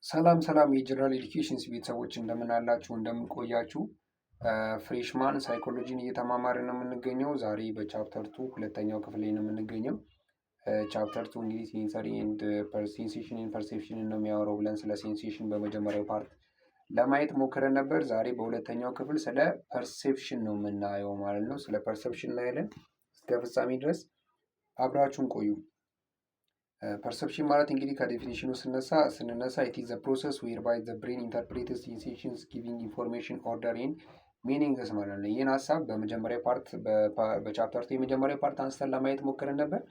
ሰላም ሰላም የጀነራል ኤዱኬሽንስ ቤተሰቦች እንደምን አላችሁ? እንደምን ቆያችሁ? ፍሬሽማን ሳይኮሎጂን እየተማማርን ነው የምንገኘው። ዛሬ በቻፕተር ቱ ሁለተኛው ክፍል ላይ ነው የምንገኘው። ቻፕተር ቱ እንግዲህ ሴንሰሪ ኤንድ ሴንሴሽን ኤንድ ፐርሴፕሽንን ነው የሚያወራው ብለን ስለ ሴንሴሽን በመጀመሪያው ፓርት ለማየት ሞክረን ነበር። ዛሬ በሁለተኛው ክፍል ስለ ፐርሴፕሽን ነው የምናየው ማለት ነው። ስለ ፐርሴፕሽን እናያለን። እስከ ፍጻሜ ድረስ አብራችሁን ቆዩ። ፐርሰፕሽን ማለት እንግዲህ ከዴፊኒሽኑ ስንነሳ ኢት ኢዝ ዘ ፕሮሰስ ዌር ባይ ዘ ብሬን ኢንተርፕሬትስ ሴንሴሽንስ ጊቪንግ ኢንፎርሜሽን ኦርደር ኤንድ ሚኒንግስ ማለት ነው። ይህን ሀሳብ በመጀመሪያ ፓርት በቻፕተር የመጀመሪያ ፓርት አንስተን ለማየት ሞክረን ነበር።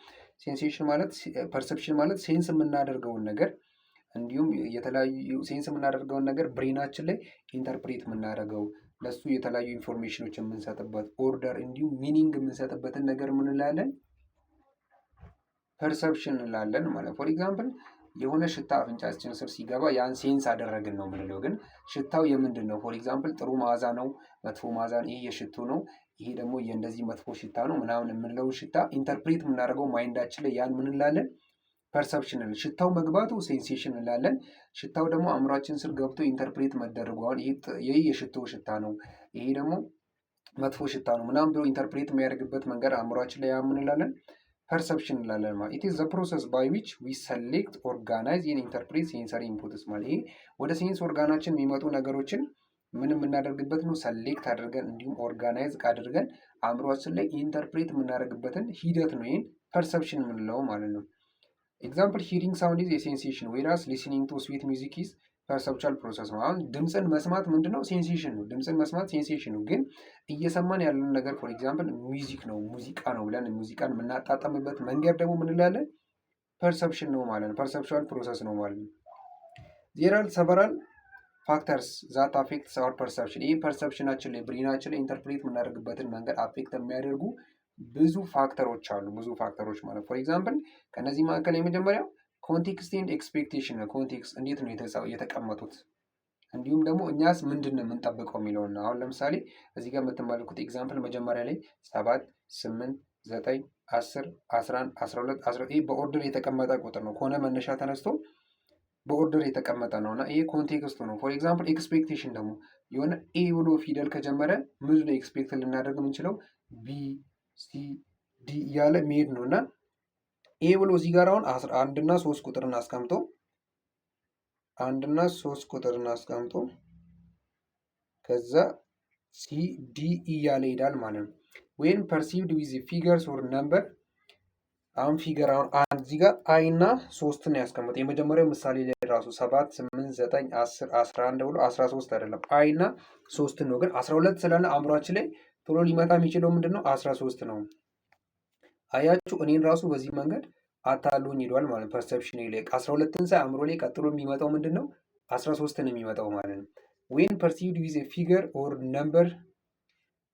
ሴንሴሽን ማለት ፐርሰፕሽን ማለት ሴንስ የምናደርገውን ነገር እንዲሁም የተለያዩ ሴንስ የምናደርገውን ነገር ብሬናችን ላይ ኢንተርፕሬት የምናደርገው ለሱ የተለያዩ ኢንፎርሜሽኖች የምንሰጥበት ኦርደር እንዲሁም ሚኒንግ የምንሰጥበትን ነገር ምን እንላለን? ፐርሰፕሽን እንላለን ማለት። ፎር ኤግዛምፕል የሆነ ሽታ አፍንጫችን ስር ሲገባ ያን ሴንስ አደረግን ነው የምንለው። ግን ሽታው የምንድን ነው? ፎር ኤግዛምፕል ጥሩ መዓዛ ነው፣ መጥፎ መዓዛ ነው፣ ይሄ የሽቱ ነው፣ ይሄ ደግሞ የእንደዚህ መጥፎ ሽታ ነው ምናምን የምንለውን ሽታ ኢንተርፕሬት የምናደርገው ማይንዳችን ላይ ያን ምን እንላለን? ፐርሰፕሽን። ሽታው መግባቱ ሴንሴሽን እንላለን። ሽታው ደግሞ አእምሯችን ስር ገብቶ ኢንተርፕሬት መደረጉ አሁን ይሄ የሽቶ ሽታ ነው፣ ይሄ ደግሞ መጥፎ ሽታ ነው ምናምን ብሎ ኢንተርፕሬት የሚያደርግበት መንገድ አእምሯችን ላይ ምን እንላለን? ፐርሰፕሽን እንላለን ማለት። ኢት ኢዝ ዘ ፕሮሰስ ባይ ዊች ዊ ሰሌክት ኦርጋናይዝ ኤንድ ኢንተርፕሬት ሴንሰሪ ኢንፑትስ ማለት ይሄ ወደ ሴንስ ኦርጋናችን የሚመጡ ነገሮችን ምን የምናደርግበት ነው? ሰሌክት አድርገን እንዲሁም ኦርጋናይዝ አድርገን አእምሯችን ላይ ኢንተርፕሬት የምናደርግበትን ሂደት ነው ይህን ፐርሰፕሽን የምንለው ማለት ነው። ኤግዛምፕል ሂሪንግ ሳውንድ ኢዝ የሴንሴሽን ዌራስ ሊስኒንግ ቱ ስዊት ሚውዚክ ኢዝ ፐርሰፕቹዋል ፕሮሰስ ነው። አሁን ድምፅን መስማት ምንድነው? ሴንሴሽን ነው። ድምፅን መስማት ሴንሴሽን ነው። ግን እየሰማን ያለን ነገር ፎር ኤግዛምፕል ሚውዚክ ነው፣ ሙዚቃ ነው ብለን ሙዚቃን የምናጣጠምበት መንገድ ደግሞ ምን እንላለን? ፐርሰፕሽን ነው ማለት ነው። ፐርሰፕቹዋል ፕሮሰስ ነው ማለት ነው። ዜር አር ሰቨራል ፋክተርስ ዛት አፌክትስ አወር ፐርሰፕሽን። ይህ ፐርሰፕሽናችን ላይ ብሬናችን ላይ ኢንተርፕሬት የምናደርግበትን መንገድ አፌክት የሚያደርጉ ብዙ ፋክተሮች አሉ። ብዙ ፋክተሮች ማለት ፎር ኤግዛምፕል ከነዚህ መካከል የመጀመሪያው ኮንቴክስት ኤንድ ኤክስፔክቴሽን ነው። ኮንቴክስት እንዴት ነው የተቀመጡት፣ እንዲሁም ደግሞ እኛስ ምንድን ነው የምንጠብቀው የሚለውን ነው። አሁን ለምሳሌ እዚህ ጋር የምትመለኩት ኤግዛምፕል መጀመሪያ ላይ 7 8 9 10 11 12 12 ይህ በኦርደር የተቀመጠ ቁጥር ነው። ከሆነ መነሻ ተነስቶ በኦርደር የተቀመጠ ነው እና ይሄ ኮንቴክስቱ ነው። ፎር ኤግዛምፕል ኤክስፔክቴሽን ደግሞ የሆነ ኤ ብሎ ፊደል ከጀመረ ምንድን ነው ኤክስፔክት ልናደርግ የምንችለው? ቢ ሲ ዲ እያለ መሄድ ነው እና ኤ ብሎ እዚህ ጋር አሁን 1 እና 3 ቁጥርን አስቀምጦ 1 እና 3 ቁጥርን አስቀምጦ ከዛ ሲ ዲ እያለ ይሄዳል ማለት ነው። ዌን ፐርሲቭድ ዊዝ ፊገርስ ኦር ነምበር አሁን ፊገር አሁን አንድ እዚህ ጋር አይ እና 3ን ያስቀምጠ የመጀመሪያው ምሳሌ ላይ ራሱ 7 8 9 10 11 ብሎ 13 አይደለም አይ እና 3 ነው። ግን 12 ስላለ አእምሯችን ላይ ቶሎ ሊመጣ የሚችለው ምንድን ነው? 13 ነው። አያችሁ እኔን ራሱ በዚህ መንገድ አታሉኝ ሄዷል ማለት ፐርሰፕሽን ላይ 12ን ሳይ አእምሮ ላይ ቀጥሎ የሚመጣው ምንድን ነው? 13ን የሚመጣው ማለት ነው። ዌን ፐርሲቭድ ዊዝ ፊገር ኦር ነምበር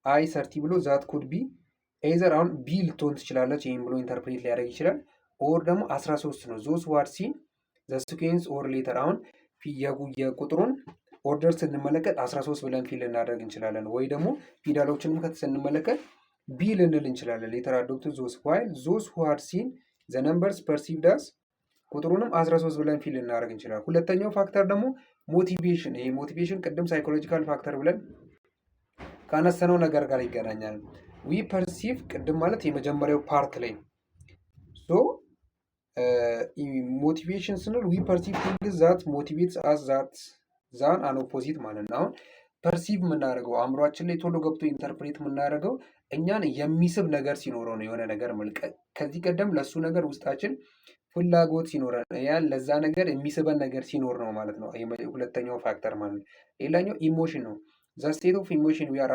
አይ 30 ብሎ ዛት ኩድ ቢ ኤዘር አሁን ቢ ልትሆን ትችላለች። ይህም ብሎ ኢንተርፕሬት ሊያደርግ ይችላል። ኦር ደግሞ 13 ነው። ዞስ ዋር ሲን ዘ ሲኩዌንስ ኦር ሌተር አሁን የቁጥሩን ኦርደር ስንመለከት 13 ብለን ፊል ልናደርግ እንችላለን። ወይ ደግሞ ፊደሎችንም ስንመለከት ቢ ልንል እንችላለን። ሌተር አዶፕት ዞስ ዋይል ዞስ ሁ ሃድ ሲን ዘ ነምበርስ ፐርሲቭድ አስ ቁጥሩንም 13 ብለን ፊል ልናደርግ እንችላለን። ሁለተኛው ፋክተር ደግሞ ሞቲቬሽን። ይሄ ሞቲቬሽን ቅድም ሳይኮሎጂካል ፋክተር ብለን ካነሰነው ነገር ጋር ይገናኛል። ዊ ፐርሲቭ ቅድም ማለት የመጀመሪያው ፓርት ላይ ሶ ሞቲቬሽን ስንል ዊ ፐርሲቭ ቲንግስ ዛት ሞቲቬትስ አስ ዛት ዛን አን ኦፖዚት ማለት ነው። አሁን ፐርሲቭ የምናደርገው አእምሯችን ላይ ቶሎ ገብቶ ኢንተርፕሬት የምናደርገው እኛን የሚስብ ነገር ሲኖረው ነው። የሆነ ነገር መልቀቅ ከዚህ ቀደም ለሱ ነገር ውስጣችን ፍላጎት ሲኖረን ያን ለዛ ነገር የሚስበን ነገር ሲኖር ነው ማለት ነው። ሁለተኛው ፋክተር ማለት ነው። ሌላኛው ኢሞሽን ነው። ዘ ስቴት ኦፍ ኢሞሽን ዊ አር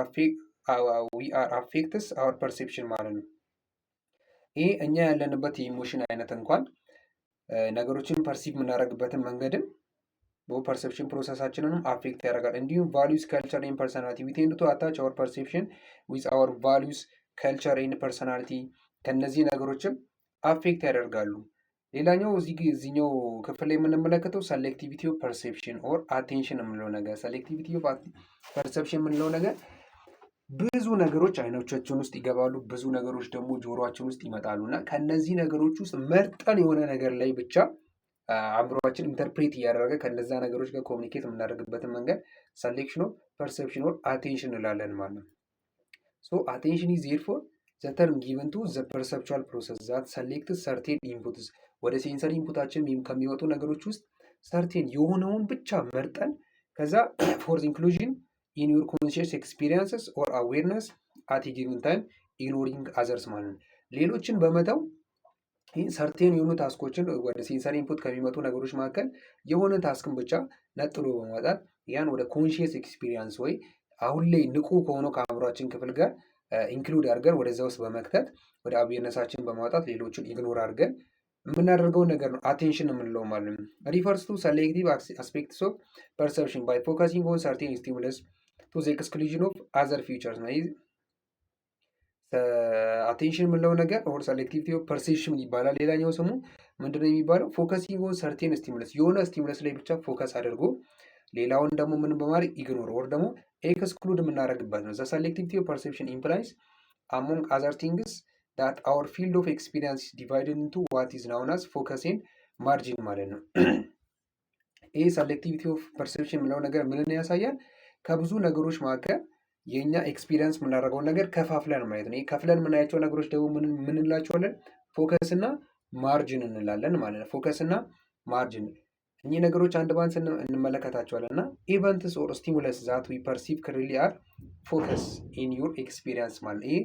አፌክትስ አወር ፐርሴፕሽን ማለት ነው። ይሄ እኛ ያለንበት የኢሞሽን አይነት እንኳን ነገሮችን ፐርሲቭ የምናደርግበትን መንገድም ፐርሴፕሽን ፕሮሰሳችንንም አፌክት ያደርጋል። እንዲሁም ቫሊዩስ ካልቸር ኤንድ ፐርሰናሊቲ ዊ ቴንድ ቱ አታች አወር ፐርሴፕሽን ዊዝ አወር ቫሊዩስ ካልቸር ኤንድ ፐርሰናሊቲ ከነዚህ ነገሮችም አፌክት ያደርጋሉ። ሌላኛው እዚህኛው ክፍል ላይ የምንመለከተው ሰሌክቲቪቲ ኦፍ ፐርሴፕሽን ኦር አቴንሽን የምንለው ነገር ሰሌክቲቪቲ ኦፍ ፐርሴፕሽን የምንለው ነገር ብዙ ነገሮች አይኖቻችን ውስጥ ይገባሉ፣ ብዙ ነገሮች ደግሞ ጆሮአችን ውስጥ ይመጣሉ እና ከነዚህ ነገሮች ውስጥ መርጠን የሆነ ነገር ላይ ብቻ አእምሯችን ኢንተርፕሬት እያደረገ ከነዛ ነገሮች ጋር ኮሚኒኬት የምናደርግበትን መንገድ ሰሌክሽን ኦፍ ፐርሰፕሽን ኦር አቴንሽን እንላለን ማለት ነው። ሶ አቴንሽን ኢዝ ዜርፎር ዘ ተርም ጊቨን ቱ ዘ ፐርሰፕቹዋል ፕሮሰስ ዛት ሰሌክትስ ሰርቴን ኢንፑትስ። ወደ ሴንሰሪ ኢንፑታችን ከሚወጡ ነገሮች ውስጥ ሰርቴን የሆነውን ብቻ መርጠን ከዛ ፎር ኢንክሉዥን ኢን ዩር ኮንሽስ ኤክስፒሪየንስስ ኦር አዌርነስ አት ጊቨን ታይም ኢግኖሪንግ አዘርስ ማለት ነው። ሌሎችን በመተው ሰርቴን የሆኑ ታስኮችን ወደ ሴንሰሪ ኢንፑት ከሚመጡ ነገሮች መካከል የሆነ ታስክን ብቻ ነጥሎ በማውጣት ያን ወደ ኮንሽስ ኤክስፒሪየንስ ወይ አሁን ላይ ንቁ ከሆነው ከአእምሯችን ክፍል ጋር ኢንክሉድ አድርገን ወደዛ ውስጥ በመክተት ወደ አዌርነሳችን በማውጣት ሌሎችን ኢግኖር አድርገን የምናደርገውን ነገር ነው አቴንሽን የምንለው ማለት ነው። ሪፈርስ ቱ ሰሌክቲቭ አስፔክትስ ኦፍ ፐርሰፕሽን ባይ ፎከሲንግ ኦን ሰርቴን ስቲሙለስ ቱ ዘ ኤክስክሉዥን ኦፍ አዘር ፊቸርስ ነው። አቴንሽን የምንለው ነገር ኦር ሰሌክቲቪቲ ኦፍ ፐርሴፕሽን ይባላል። ሌላኛው ስሙ ምንድነው የሚባለው? ፎከሲንግ ኦን ሰርቴን ስቲሙለስ፣ የሆነ ስቲሙለስ ላይ ብቻ ፎከስ አድርጎ ሌላውን ደግሞ ምን በማድረግ ኢግኖር ኦር ደግሞ ኤክስክሉድ የምናደርግበት ነው። ዘ ሰሌክቲቪቲ ኦፍ ፐርሴፕሽን ኢምፕላይስ አሞንግ አዘር ቲንግስ ዳት አወር ፊልድ ኦፍ ኤክስፒሪየንስ ዲቫይድድ ኢንቱ ዋት ኢዝ ናውን አዝ ፎከስ ኤንድ ማርጂን ማለት ነው። ይህ ሰሌክቲቪቲ ኦፍ ፐርሴፕሽን የምንለው ነገር ምንን ያሳያል? ከብዙ ነገሮች መካከል የእኛ ኤክስፒሪየንስ የምናደርገውን ነገር ከፋፍለን ማየት ነው። ከፍለን የምናያቸው ነገሮች ደግሞ ምን እንላቸዋለን? ፎከስ እና ማርጅን እንላለን ማለት ነው። ፎከስ እና ማርጅን እኚህ ነገሮች አንድ ባንድ እንመለከታቸዋለን እና ኢቨንትስ ኦር ስቲሙለስ ዛት ዊ ፐርሲቭ ክሊርሊ አር ፎከስ ኢን ዩር ኤክስፒሪየንስ ማለት ይሄ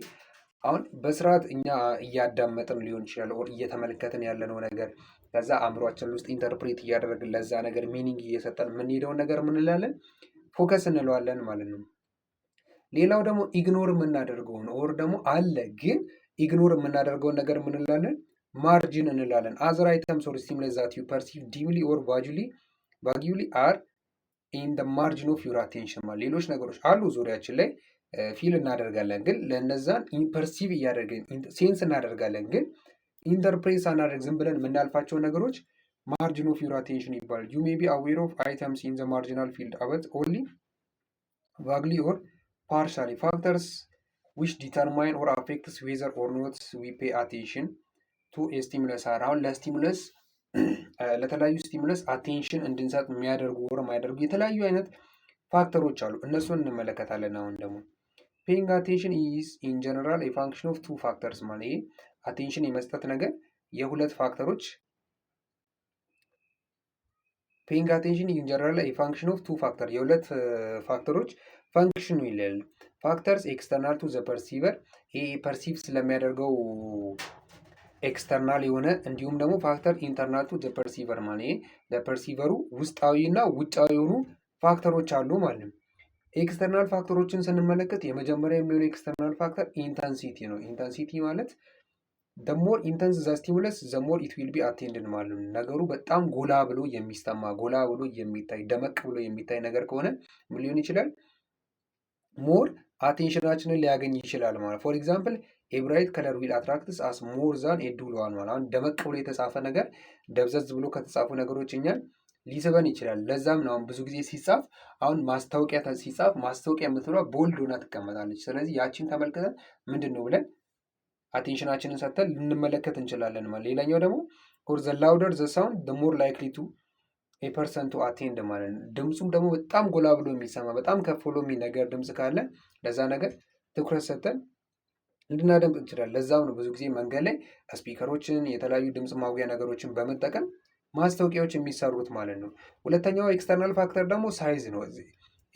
አሁን በስርዓት እኛ እያዳመጥን ሊሆን ይችላል ኦር እየተመለከትን ያለነው ነገር ከዛ አእምሯችን ውስጥ ኢንተርፕሬት እያደረግን ለዛ ነገር ሚኒንግ እየሰጠን የምንሄደውን ነገር ምን እንላለን? ፎከስ እንለዋለን ማለት ነው። ሌላው ደግሞ ኢግኖር የምናደርገውን ኦር ደግሞ አለ ግን ኢግኖር የምናደርገውን ነገር ምን እንላለን? ማርጂን እንላለን። አዘር አይተምስ ኦር ስቲሙለስ ዛት ዩ ፐርሲቭ ዲምሊ ኦር ቫጊዩሊ አር ኢን ደ ማርጂን ኦፍ ዩር አቴንሽን ማለት ሌሎች ነገሮች አሉ ዙሪያችን ላይ ፊል እናደርጋለን ግን ለእነዛን ፐርሲቭ እያደረግን ሴንስ እናደርጋለን ግን ኢንተርፕሬት ሳናደርግ ዝም ብለን የምናልፋቸው ነገሮች ማርጂን ኦፍ ዩር አቴንሽን ይባላል። ዩ ሜይ ቢ አዌር ኦፍ አይተምስ ኢን ዘ ማርጂናል ፊልድ አበት ኦንሊ ቫግሊ ኦር partially factors which determine or affects whether or not we pay attention to a stimulus are አሁን ለስቲሙለስ ለተለያዩ ስቲሙለስ አቴንሽን እንድንሰጥ የሚያደርጉ ወር የማያደርጉ የተለያዩ አይነት ፋክተሮች አሉ። እነሱን እንመለከታለን። አሁን ደግሞ ፔይንግ አቴንሽን ኢዝ ኢን ጀነራል ኤ ፋንክሽን ኦፍ ቱ ፋክተርስ ማለት ይሄ አቴንሽን የመስጠት ነገር የሁለት ፋክተሮች ፔይንግ አቴንሽን ኢን ጀነራል ኤ ፋንክሽን ኦፍ ቱ ፋክተር የሁለት ፋክተሮች ፈንክሽኑ ይላል። ፋክተርስ ኤክስተርናል ቱ ዘ ፐርሲቨር ይሄ ፐርሲቭ ስለሚያደርገው ኤክስተርናል የሆነ እንዲሁም ደግሞ ፋክተር ኢንተርናል ቱ ዘ ፐርሲቨር ማለት ይሄ ለፐርሲቨሩ ውስጣዊ እና ውጫዊ የሆኑ ፋክተሮች አሉ ማለት ነው። ኤክስተርናል ፋክተሮችን ስንመለከት የመጀመሪያ የሚሆነው ኤክስተርናል ፋክተር ኢንተንሲቲ ነው። ኢንተንሲቲ ማለት ደሞር ኢንተንስ ዘ ስቲሙለስ ዘሞር ኢት ዊል ቢ አቴንድድ ማለት ነው። ነገሩ በጣም ጎላ ብሎ የሚሰማ ጎላ ብሎ የሚታይ ደመቅ ብሎ የሚታይ ነገር ከሆነ ምን ሊሆን ይችላል? ሞር አቴንሽናችንን ሊያገኝ ይችላል ማለት። ፎር ኤግዛምፕል ኤብራይት ከለር ዊል አትራክትስ አስ ሞር ዛን ኤዱል ዋን ማለት አሁን ደመቅ ብሎ የተጻፈ ነገር ደብዘዝ ብሎ ከተጻፉ ነገሮች እኛን ሊስበን ይችላል። ለዛም ነው አሁን ብዙ ጊዜ ሲጻፍ አሁን ማስታወቂያ ሲጻፍ ማስታወቂያ የምትለዋ ቦልድ ሆና ትቀመጣለች። ስለዚህ ያቺን ተመልክተን ምንድን ነው ብለን አቴንሽናችንን ሰጥተን ልንመለከት እንችላለን ማለት። ሌላኛው ደግሞ ፎር ዘ ላውደር ዘ ሳውንድ ዘ ሞር ላይክሊ ቱ ኤፐርሰንቱ አቴንድ ማለት ነው። ድምፁም ደግሞ በጣም ጎላ ብሎ የሚሰማ በጣም ከፍ ብሎ የሚነገር ድምፅ ካለ ለዛ ነገር ትኩረት ሰጥተን እንድናደምጥ እንችላለን። ለዛም ነው ብዙ ጊዜ መንገድ ላይ ስፒከሮችን የተለያዩ ድምፅ ማጉያ ነገሮችን በመጠቀም ማስታወቂያዎች የሚሰሩት ማለት ነው። ሁለተኛው ኤክስተርናል ፋክተር ደግሞ ሳይዝ ነው። እዚህ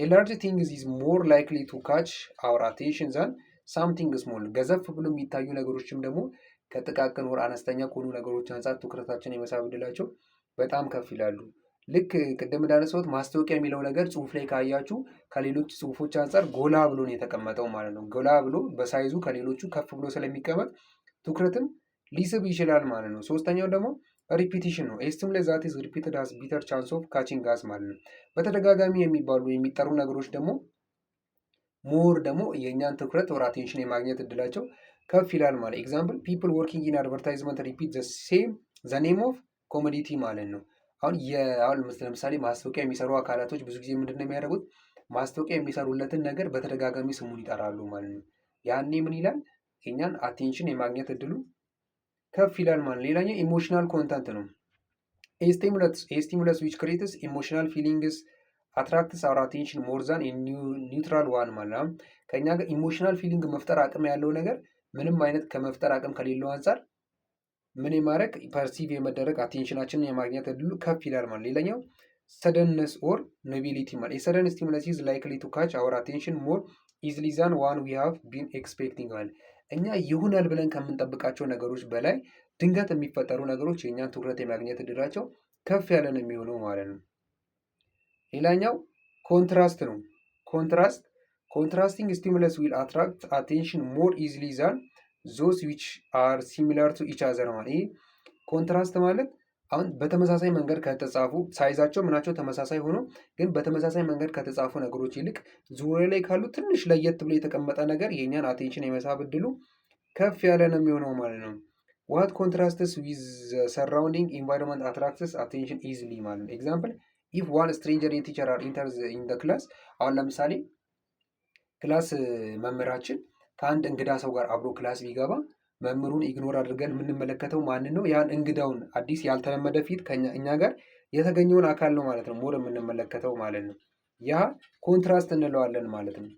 ኤ ላርጅ ቲንግስ ኢዝ ሞር ላይክሊ ቱ ካች አወር አቴንሽን ዛን ሳምቲንግ ስሞል። ገዘፍ ብሎ የሚታዩ ነገሮችም ደግሞ ከጥቃቅን ወር አነስተኛ ከሆኑ ነገሮች አንጻር ትኩረታችን የመሳብ ዕድላቸው በጣም ከፍ ይላሉ። ልክ ቅድም እንዳነሳሁት ማስታወቂያ የሚለው ነገር ጽሁፍ ላይ ካያችሁ ከሌሎች ጽሁፎች አንጻር ጎላ ብሎ ነው የተቀመጠው ማለት ነው። ጎላ ብሎ በሳይዙ ከሌሎቹ ከፍ ብሎ ስለሚቀመጥ ትኩረትም ሊስብ ይችላል ማለት ነው። ሶስተኛው ደግሞ ሪፒቲሽን ነው። ስቲሙለስ ዛት ኢዝ ሪፒትድ ሃዝ ቢተር ቻንስ ኦፍ ካቺንግ ጋስ ማለት ነው። በተደጋጋሚ የሚባሉ የሚጠሩ ነገሮች ደግሞ ሞር ደግሞ የእኛን ትኩረት ወር አቴንሽን የማግኘት እድላቸው ከፍ ይላል ማለት። ኤግዛምፕል ፒፕል ወርኪንግ ኢን አድቨርታይዝመንት ሪፒት ዘ ሴም ዘ ኔም ኦፍ ኮሞዲቲ ማለት ነው። አሁን ለምሳሌ ማስታወቂያ የሚሰሩ አካላቶች ብዙ ጊዜ ምንድን ነው የሚያደርጉት? ማስታወቂያ የሚሰሩለትን ነገር በተደጋጋሚ ስሙን ይጠራሉ ማለት ነው። ያኔ ምን ይላል? የኛን አቴንሽን የማግኘት እድሉ ከፍ ይላል ማለት። ሌላኛው ኢሞሽናል ኮንተንት ነው። ስቲሙለስ ዊች ክሬትስ ኢሞሽናል ፊሊንግስ አትራክትስ አወር አቴንሽን ሞር ዛን ኒውትራል ዋን ማለት ነው። ከእኛ ጋር ኢሞሽናል ፊሊንግ መፍጠር አቅም ያለው ነገር ምንም አይነት ከመፍጠር አቅም ከሌለው አንጻር ምን የማድረግ ፐርሲቭ የመደረግ አቴንሽናችንን የማግኘት እድሉ ከፍ ይላል ማለት። ሌላኛው ሰደንነስ ኦር ኖቢሊቲ ማለት የሰደን ስቲሙለስ ኢዝ ላይክሊ ቱ ካች አወር አቴንሽን ሞር ኢዝሊ ዛን ዋን ዊ ሃቭ ቢን ኤክስፔክቲንግ ማለት እኛ ይሆናል ብለን ከምንጠብቃቸው ነገሮች በላይ ድንገት የሚፈጠሩ ነገሮች የእኛን ትኩረት የማግኘት እድላቸው ከፍ ያለ ነው የሚሆነው ማለት ነው። ሌላኛው ኮንትራስት ነው። ኮንትራስቲንግ ስቲሙለስ ዊል አትራክት አቴንሽን ሞር ኢዝሊ ዛን ዞስ ዊች አር ሲሚላር ቱ ኢች አዘር ማለት። ይሄ ኮንትራስት ማለት አሁን በተመሳሳይ መንገድ ከተጻፉ ሳይዛቸው ምናቸው ተመሳሳይ ሆኖ ግን በተመሳሳይ መንገድ ከተጻፉ ነገሮች ይልቅ ዙሪያ ላይ ካሉ ትንሽ ለየት ብሎ የተቀመጠ ነገር የኛን አቴንሽን የመሳብ እድሉ ከፍ ያለ ነው የሚሆነው ማለት ነው። ዋት ኮንትራስትስ ዊዝ ሰራውንዲንግ ኢንቫይሮንመንት አትራክትስ አቴንሽን ኢዝሊ ማለት ነው። ኤግዛምፕል ኢፍ ዋን ስትሬንጀር ቲቸር አር ኢንተርስ ኢን ደ ክላስ። አሁን ለምሳሌ ክላስ መምህራችን ከአንድ እንግዳ ሰው ጋር አብሮ ክላስ ቢገባ መምህሩን ኢግኖር አድርገን የምንመለከተው ማንን ነው? ያን እንግዳውን አዲስ ያልተለመደ ፊት ከእኛ ጋር የተገኘውን አካል ነው ማለት ነው ሞር የምንመለከተው ማለት ነው። ያ ኮንትራስት እንለዋለን ማለት ነው።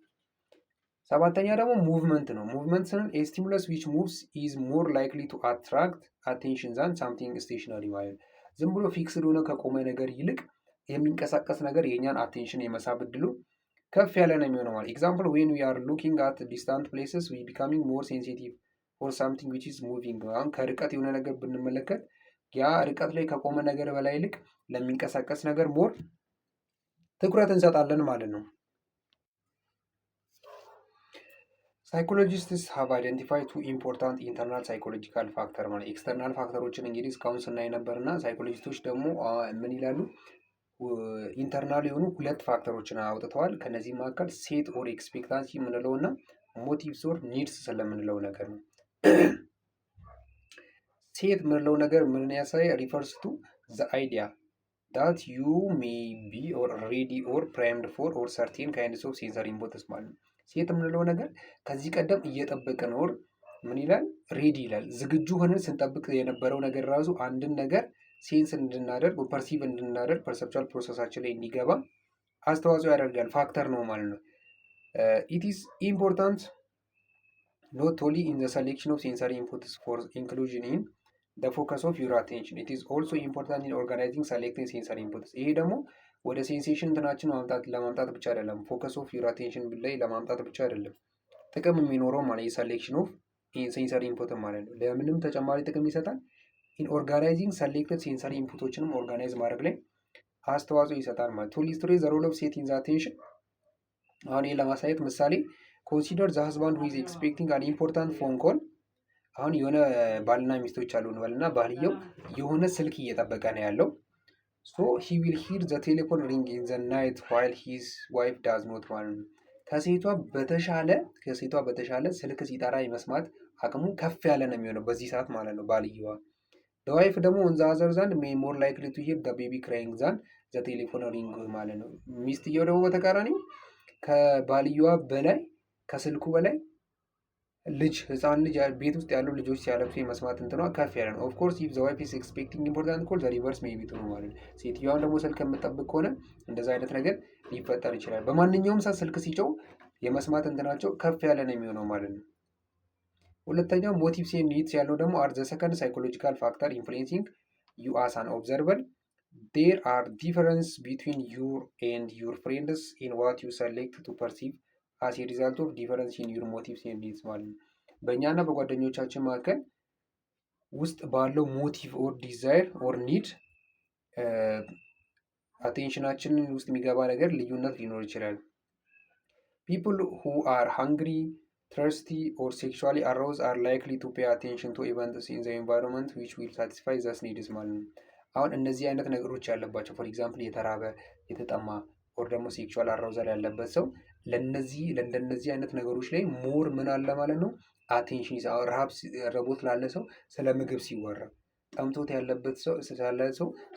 ሰባተኛ ደግሞ ሙቭመንት ነው። ሙቭመንት ስንል ስቲሙለስ ዊች ሙቭስ ኢዝ ሞር ላይክሊ ቱ አትራክት አቴንሽን ዛን ሳምቲንግ ስቴሽነሪ ማለት ነው። ዝም ብሎ ፊክስድ ሆነ ከቆመ ነገር ይልቅ የሚንቀሳቀስ ነገር የእኛን አቴንሽን የመሳብ እድሉ ከፍ ያለ ነው የሚሆነው ማለት። ኤግዛምፕል ዌን ዊ አር ሉኪንግ አት ዲስታንት ፕሌስስ ዊ ቢካሚንግ ሞር ሴንሲቲቭ ፎር ሳምቲንግ ዊች ኢዝ ሙቪንግ። አሁን ከርቀት የሆነ ነገር ብንመለከት ያ ርቀት ላይ ከቆመ ነገር በላይ ይልቅ ለሚንቀሳቀስ ነገር ሞር ትኩረት እንሰጣለን ማለት ነው። ሳይኮሎጂስትስ ሃቭ አይደንቲፋይ ቱ ኢምፖርታንት ኢንተርናል ሳይኮሎጂካል ፋክተር ማለት ኤክስተርናል ፋክተሮችን እንግዲህ እስካሁን ስናይ ነበር እና ሳይኮሎጂስቶች ደግሞ ምን ይላሉ? ኢንተርናል የሆኑ ሁለት ፋክተሮችን አውጥተዋል። ከነዚህ መካከል ሴት ኦር ኤክስፔክታንሲ የምንለው እና ሞቲቭስ ኦር ኒድስ ስለምንለው ነገር ነው። ሴት የምንለው ነገር ምን ያሳይ? ሪፈርስ ቱ ዘ አይዲያ ዳት ዩ ሜይ ቢ ኦር ሬዲ ኦር ፕራይምድ ፎር ኦር ሰርቴን ካይንድስ ኦፍ ሴንሰሪ ኢንፑትስ ማለት ነው። ሴት የምንለው ነገር ከዚህ ቀደም እየጠበቅን ኦር ምን ይላል? ሬዲ ይላል። ዝግጁ ሆነን ስንጠብቅ የነበረው ነገር ራሱ አንድን ነገር ሴንስ እንድናደርግ ፐርሲቭ እንድናደርግ ፐርሰፕቹዋል ፕሮሰሳችን ላይ እንዲገባ አስተዋጽኦ ያደርጋል። ፋክተር ነው ማለት ነው። ኢት ኢዝ ኢምፖርታንት ኖት ኦንሊ ኢን ዘ ሰሌክሽን ኦፍ ሴንሰሪ ኢንፑትስ ፎር ኢንክሉዥን ኢን ዘ ፎከስ ኦፍ ዩር አቴንሽን ኢት ኢዝ ኦልሶ ኢምፖርታንት ኢን ኦርጋናይዚንግ ሰሌክቲንግ ሴንሰሪ ኢንፑትስ። ይሄ ደግሞ ወደ ሴንሴሽን እንትናችን ለማምጣት ብቻ አይደለም፣ ፎከስ ኦፍ ዩር አቴንሽን ላይ ለማምጣት ብቻ አይደለም ጥቅም የሚኖረው ማለት የሰሌክሽን ኦፍ ሴንሰሪ ኢንፑት ማለት ነው። ለምንም ተጨማሪ ጥቅም ይሰጣል። ኢን ኦርጋናይዚንግ ሰሌክትድ ሴንሰሪ ኢንፑቶችንም ኦርጋናይዝ ማድረግ ላይ አስተዋጽኦ ይሰጣል ማለት ቱ ኢሉስትሬት ዘ ሮል ኦፍ ሴት ኢን ዘ አቴንሽን። አሁን ይህ ለማሳየት ምሳሌ ኮንሲደር ዘ ሀዝባንድ ዊዝ ኤክስፔክቲንግ አን ኢምፖርታንት ፎን ኮል። አሁን የሆነ ባልና ሚስቶች አሉ እንበልና ባልየው የሆነ ስልክ እየጠበቀ ነው ያለው። ሶ ሂ ዊል ሂር ዘ ቴሌፎን ሪንግ ኢን ዘ ናይት ዋይል ሂዝ ዋይፍ ዳዝ ኖት ማለት ነው። ከሴቷ በተሻለ ስልክ ሲጠራ የመስማት አቅሙ ከፍ ያለ ነው የሚሆነው በዚህ ሰዓት ማለት ነው ባልየዋ። ዋይፍ ደግሞ ኦን ዘ አዘር ዛንድ ሜይ ሞር ላይክሊ ቱ ሂር ዘ ቤቢ ክራይንግ ዛን ዘ ቴሌፎን ሪንግ ማለት ነው። ሚስትየው ደግሞ በተቃራኒው ከባልየዋ በላይ ከስልኩ በላይ ህፃን ልጅ ቤት ውስጥ ያሉ ልጆች ሲያለቅሱ የመስማት እንትኗ ከፍ ያለ ነው። ኦፍኮርስ ኢፍ ዘ ዋይፍ ኢዝ ኤክስፔክቲንግ ኢምፖርታንት ኮል ዘ ሪቨርስ ሜይ ቢ ትሩ ማለት ነው። ሴትዮዋን ደግሞ ስልክ የምጠብቅ ከሆነ እንደዛ አይነት ነገር ሊፈጠር ይችላል። በማንኛውም ሰዓት ስልክ ሲጮው የመስማት እንትናቸው ከፍ ያለ ነው የሚሆነው ማለት ነው። ሁለተኛው ሞቲቭስ ኤንድ ኒድስ ያለው ደግሞ አር ዘ ሰከንድ ሳይኮሎጂካል ፋክተር ኢንፍሉዌንሲንግ ዩ አስ አን ኦብዘርቨር ዴር አር ዲፈረንስ ቢትዊን ዩር ኤንድ ዩር ፍሬንድስ ኢን ዋት ዩ ሰሌክት ቱ ፐርሲቭ አስ ኤ ሪዛልት ኦፍ ዲፈረንስ ኢን ዩር ሞቲቭስ ኤንድ ኒድስ ማለት ነው። በእኛና በጓደኞቻችን መካከል ውስጥ ባለው ሞቲቭ ኦር ዲዛይር ኦር ኒድ አቴንሽናችንን ውስጥ የሚገባ ነገር ልዩነት ሊኖር ይችላል። ፒፕል ሁ አር ሃንግሪ thirsty or sexually aroused are likely to pay attention to events in the environment which will satisfy those needs ማለት ነው። አሁን እነዚህ አይነት ነገሮች ያለባቸው ፎር ኤግዛምፕል የተራበ የተጠማ ኦር ደግሞ ሴክሹዋል አራውዛል ያለበት ሰው ለእንደነዚህ አይነት ነገሮች ላይ ሞር ምን አለ ማለት ነው አቴንሽን ረሃብ ረቦት ላለ ሰው ስለ ምግብ ሲወራ፣ ጠምቶት ያለበት ሰው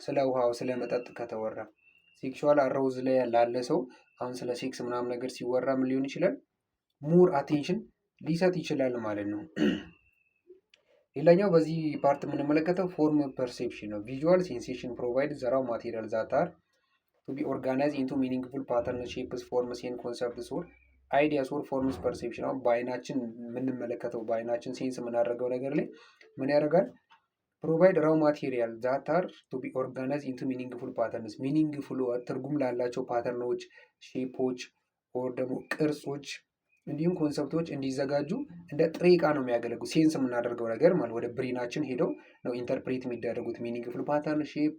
ስለ ውሃው ስለ መጠጥ ከተወራ፣ ሴክሹዋል አራውዝ ላይ ላለ ሰው አሁን ስለ ሴክስ ምናምን ነገር ሲወራ ምን ሊሆን ይችላል ሞር አቴንሽን ሊሰጥ ይችላል ማለት ነው። ሌላኛው በዚህ ፓርት የምንመለከተው ፎርም ፐርሴፕሽን ነው። ቪዥዋል ሴንሴሽን ፕሮቫይድ ዘራው ማቴሪያል ዛት አር ቱ ቢ ኦርጋናይዝ ኢንቱ ሚኒንግፉል ፓተርን ሼፕስ ፎርምስ ኤንድ ኮንሰፕትስ ኦር አይዲያስ ኦር ፎርምስ ፐርሴፕሽን። አሁን በአይናችን የምንመለከተው በአይናችን ሴንስ የምናደርገው ነገር ላይ ምን ያደርጋል? ፕሮቫይድ ራው ማቴሪያል ዛት አር ቱ ቢ ኦርጋናይዝ ኢንቱ ሚኒንግፉል ፓተርንስ፣ ሚኒንግፉል ትርጉም ላላቸው ፓተርኖች፣ ሼፖች ኦር ደግሞ ቅርጾች እንዲሁም ኮንሰፕቶች እንዲዘጋጁ እንደ ጥሬ ዕቃ ነው የሚያገለግሉ። ሴንስ የምናደርገው ነገር ማለት ወደ ብሬናችን ሄደው ነው ኢንተርፕሬት የሚደረጉት። ሚኒንግፉል ፓተርን፣ ሼፕ፣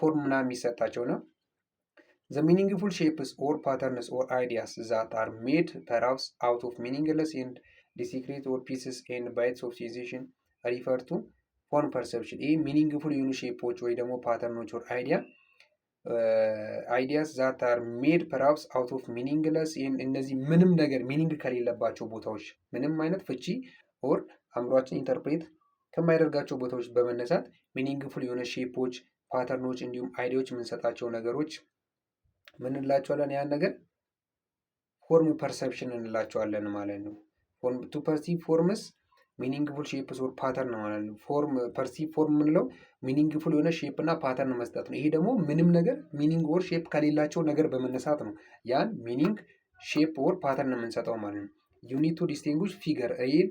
ፎርም ምናምን የሚሰጣቸው ነው። The meaningful shapes or patterns or ideas that are made perhaps out of meaningless and discrete or pieces and bytes of sensation refer to form perception። ይህ ሚኒንግፉል የሆኑ ሼፖች ወይ ደግሞ ፓተርኖች or ideas that are made perhaps out of meaningless እነዚህ ምንም ነገር ሚኒንግ ከሌለባቸው ቦታዎች ምንም አይነት ፍቺ ኦር አእምሯችን ኢንተርፕሬት ከማያደርጋቸው ቦታዎች በመነሳት ሚኒንግፉል የሆነ ሼፖች፣ ፓተርኖች እንዲሁም አይዲያዎች የምንሰጣቸው ነገሮች ምን እንላቸዋለን? ያን ነገር ፎርም ፐርሰፕሽን እንላቸዋለን ማለት ነው። ቱ ፐርሲቭ ፎርምስ ሚኒንግፉል ሼፕስ ኦር ፓተርን ማለት ነው። ፐርሲቭ ፎርም የምንለው ሚኒንግፉል የሆነ ሼፕ እና ፓተርን መስጠት ነው። ይሄ ደግሞ ምንም ነገር ሚኒንግ ኦር ሼፕ ከሌላቸው ነገር በመነሳት ነው ያን ሚኒንግ ሼፕ ኦር ፓተርን የምንሰጠው ማለት ነው። ዩኒት ቱ ዲስቲንጉሽ ፊገር ይህን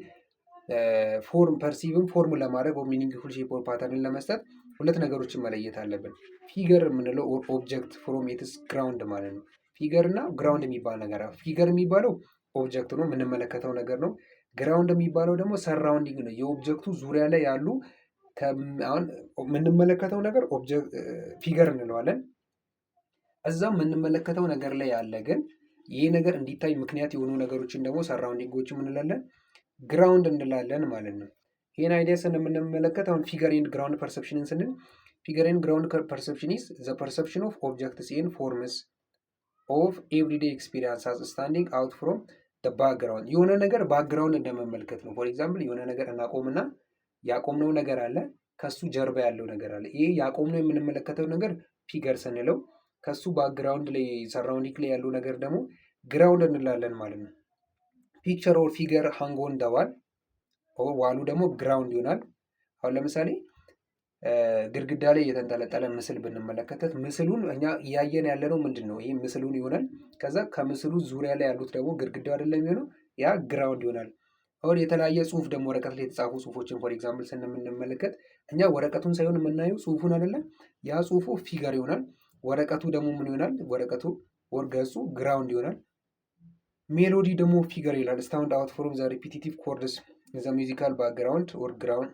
ፎርም ፐርሲቭን ፎርም ለማድረግ ሚኒንግፉል ሼፕ ኦር ፓተርን ለመስጠት ሁለት ነገሮችን መለየት አለብን። ፊገር የምንለው ኦብጀክት ፍሮም ኢትስ ግራውንድ ማለት ነው። ፊገር እና ግራውንድ የሚባል ነገር አለ። ፊገር የሚባለው ኦብጀክት ነው፣ የምንመለከተው ነገር ነው። ግራውንድ የሚባለው ደግሞ ሰራውንዲንግ ነው፣ የኦብጀክቱ ዙሪያ ላይ ያሉ አሁን የምንመለከተው ነገር ፊገር እንለዋለን። እዛም የምንመለከተው ነገር ላይ ያለ ግን ይህ ነገር እንዲታይ ምክንያት የሆኑ ነገሮችን ደግሞ ሰራውንዲንጎች እንላለን፣ ግራውንድ እንላለን ማለት ነው። ይህን አይዲያ ስንምንመለከት አሁን ፊገር ኤንድ ግራውንድ ፐርሰፕሽንን ስንል ፊገር ኤንድ ግራውንድ ፐርሰፕሽን ኢዝ ዘ ፐርሰፕሽን ኦፍ ኦብጀክትስ ኤንድ ፎርምስ ኦፍ ኤቭሪዴይ ኤክስፒሪየንስ አዝ ስታንዲንግ አውት ፍሮም ባክግራውንድ። የሆነ ነገር ባክግራውንድ እንደመመልከት ነው። ፎር ኤግዛምፕል የሆነ ነገር እናቆምና ያቆምነው ነገር አለ፣ ከሱ ጀርባ ያለው ነገር አለ። ይሄ ያቆምነው የምንመለከተው ነገር ፊገር ስንለው ከሱ ባክግራውንድ ላይ ሰራውንዲንግ ላይ ያለው ነገር ደግሞ ግራውንድ እንላለን ማለት ነው። ፒክቸር ኦር ፊገር ሃንግ ኦን ዘ ዋል ዋሉ ደግሞ ግራውንድ ይሆናል። አሁን ለምሳሌ ግድግዳ ላይ የተንጠለጠለ ምስል ብንመለከተት ምስሉን እኛ እያየን ያለነው ምንድን ነው? ይህ ምስሉን ይሆናል። ከዛ ከምስሉ ዙሪያ ላይ ያሉት ደግሞ ግድግዳው አይደለም የሚሆነው፣ ያ ግራውንድ ይሆናል። አሁን የተለያየ ጽሁፍ ደግሞ ወረቀት ላይ የተጻፉ ጽሁፎችን ፎር ኤግዛምፕል ስንመለከት እኛ ወረቀቱን ሳይሆን የምናየው ጽሁፉን አይደለም፣ ያ ጽሁፉ ፊገር ይሆናል። ወረቀቱ ደግሞ ምን ይሆናል? ወረቀቱ ወር ገጹ ግራውንድ ይሆናል። ሜሎዲ ደግሞ ፊገር ይላል። ስታውንድ አውት ፍሮም ዘ ሪፒቲቲቭ ኮርድስ ዘ ሚውዚካል ባክግራውንድ ኦር ግራውንድ።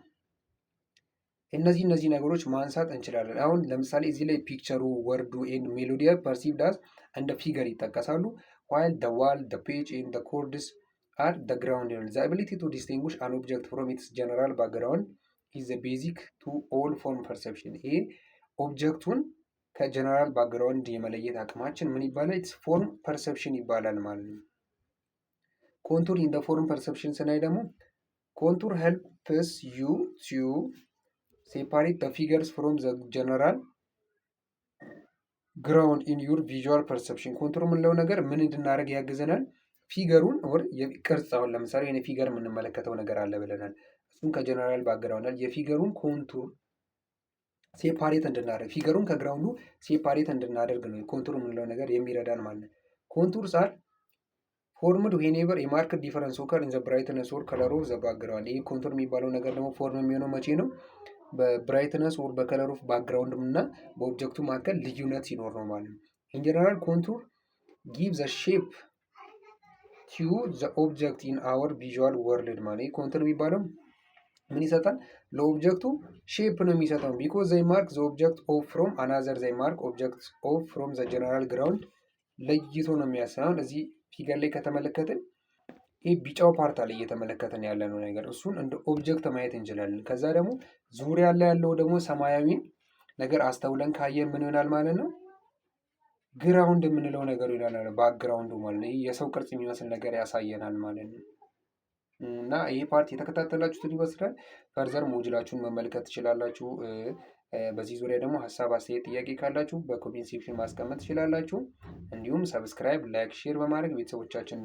እነዚህ ነገሮች ማንሳት እንችላለን። አሁን ለምሳሌ እዚህ ላይ ፒክቸሩ፣ ወርዱ ኤንድ ሜሎዲ ፐርሲቭድ አዝ እንደ ፊገር ይጠቀሳሉ። ዋይል ደ ዋል ደ ፔጅ ኤንድ ደ ኮርድስ አር ደ ግራውንድ ይሆናል። ዘ አቢሊቲ ቱ ዲስቲንጉሽ አን ኦብጀክት ፍሮም ኢትስ ጀነራል ባክግራውንድ ኢዝ ዘ ቤዚክ ቱ ኦል ፎርም ፐርሰፕሽን። ይሄ ኦብጀክቱን ከጀነራል ባክግራውንድ የመለየት አቅማችን ምን ይባላል? ኢትስ ፎርም ፐርሰፕሽን ይባላል ማለት ነው። ኮንቱር ኢን ደ ፎርም ፐርሰፕሽን ስናይ ደግሞ ኮንቱር ሄልፕስ ዩ ቱ ሴፓሬት ደ ፊገርስ ፍሮም ዘ ጀነራል ግራውንድ ኢን ዩር ቪዥዋል ፐርሰፕሽን። ኮንቱር የምንለው ነገር ምን እንድናደርግ ያግዘናል? ፊገሩን ወር ቅርጽ፣ አሁን ለምሳሌ የኔ ፊገር የምንመለከተው ነገር አለ ብለናል። እሱም ከጀነራል ባክግራውንድ የፊገሩን ኮንቱር ሴፓሬት እንድናደርግ ፊገሩን ከግራውንዱ ሴፓሬት እንድናደርግ ነው ኮንቱር የምንለው ነገር የሚረዳን ማለት ነው። ኮንቱርስ አር ፎርምድ ዌኔቨር የማርክድ ዲፈረንስ ኦከር ኢን ዘ ብራይትነስ ኦር ከለር ኦፍ ዘ ባክግራውንድ። ይህ ኮንቱር የሚባለው ነገር ደግሞ ፎርም የሚሆነው መቼ ነው? በብራይትነስ ኦር በከለር ኦፍ ባክግራውንድ እና በኦብጀክቱ መካከል ልዩነት ሲኖር ነው ማለት ነው። ኢን ጀነራል ኮንቱር ጊቭ ዘ ሼፕ ቱ ዘ ኦብጀክት ኢን አወር ቪዥዋል ወርልድ ማለት ይህ ኮንቱር የሚባለው ምን ይሰጣል? ለኦብጀክቱ ሼፕ ነው የሚሰጠው። ቢኮዝ ዘይ ማርክ ዘ ኦብጀክት ኦፍ ፍሮም አናዘር ዘይ ማርክ ኦብጀክት ኦፍ ፍሮም ዘ ጀነራል ግራውንድ ለይቶ ነው የሚያሳየው። እዚህ ፊገር ላይ ከተመለከትን ይህ ቢጫው ፓርት ላይ እየተመለከትን ያለነው ነገር እሱን እንደ ኦብጀክት ማየት እንችላለን። ከዛ ደግሞ ዙሪያ ላይ ያለው ደግሞ ሰማያዊን ነገር አስተውለን ካየን ምን ይሆናል ማለት ነው? ግራውንድ የምንለው ነገር ይሆናል፣ ባክግራውንዱ ማለት ነው። ይህ የሰው ቅርጽ የሚመስል ነገር ያሳየናል ማለት ነው። እና ይህ ፓርት የተከታተላችሁትን ይመስላል። ፈርዘር ሞጁላችሁን መመልከት ትችላላችሁ። በዚህ ዙሪያ ደግሞ ሀሳብ፣ አስተያየት፣ ጥያቄ ካላችሁ በኮሜንት ሴክሽን ማስቀመጥ ትችላላችሁ። እንዲሁም ሰብስክራይብ፣ ላይክ፣ ሼር በማድረግ ቤተሰቦቻችን